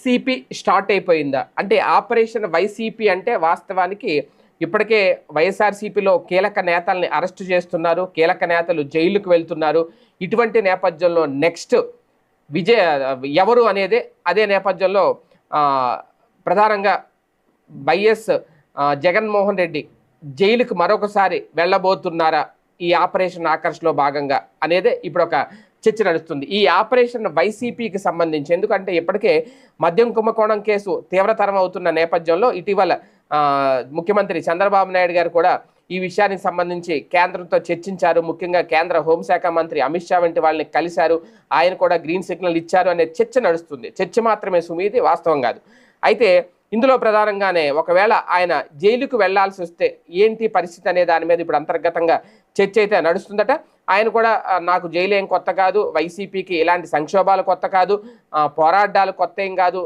YCP start అయిపోయిందా? అంటే operation YCP అంటే వాస్తవానికి ఇప్పటికే వైఎస్ఆర్సీపీలో కీలక నేతల్ని అరెస్ట్ చేస్తున్నారు. కీలక నేతలు జైలుకు వెళ్తున్నారు. ఇటువంటి నేపథ్యంలో నెక్స్ట్ విజయ ఎవరు అనేదే అదే నేపథ్యంలో ప్రధానంగా వైఎస్ జగన్మోహన్ రెడ్డి జైలుకు మరొకసారి వెళ్ళబోతున్నారా ఈ ఆపరేషన్ ఆకర్ష్లో భాగంగా అనేదే ఇప్పుడు ఒక చర్చ నడుస్తుంది. ఈ ఆపరేషన్ వైసీపీకి సంబంధించి ఎందుకంటే ఇప్పటికే మద్యం కుంభకోణం కేసు తీవ్రతరం అవుతున్న నేపథ్యంలో ఇటీవల ముఖ్యమంత్రి చంద్రబాబు నాయుడు గారు కూడా ఈ విషయానికి సంబంధించి కేంద్రంతో చర్చించారు. ముఖ్యంగా కేంద్ర హోంశాఖ మంత్రి అమిత్ షా వంటి వాళ్ళని కలిశారు. ఆయన కూడా గ్రీన్ సిగ్నల్ ఇచ్చారు అనే చర్చ నడుస్తుంది. చర్చ మాత్రమే సుమీది, వాస్తవం కాదు. అయితే ఇందులో ప్రధానంగానే ఒకవేళ ఆయన జైలుకు వెళ్లాల్సి వస్తే ఏంటి పరిస్థితి అనే దాని మీద ఇప్పుడు అంతర్గతంగా చర్చ అయితే నడుస్తుందట. ఆయన కూడా నాకు జైలు ఏం కొత్త కాదు, వైసీపీకి ఇలాంటి సంక్షోభాలు కొత్త కాదు, పోరాటాలు కొత్త ఏం కాదు,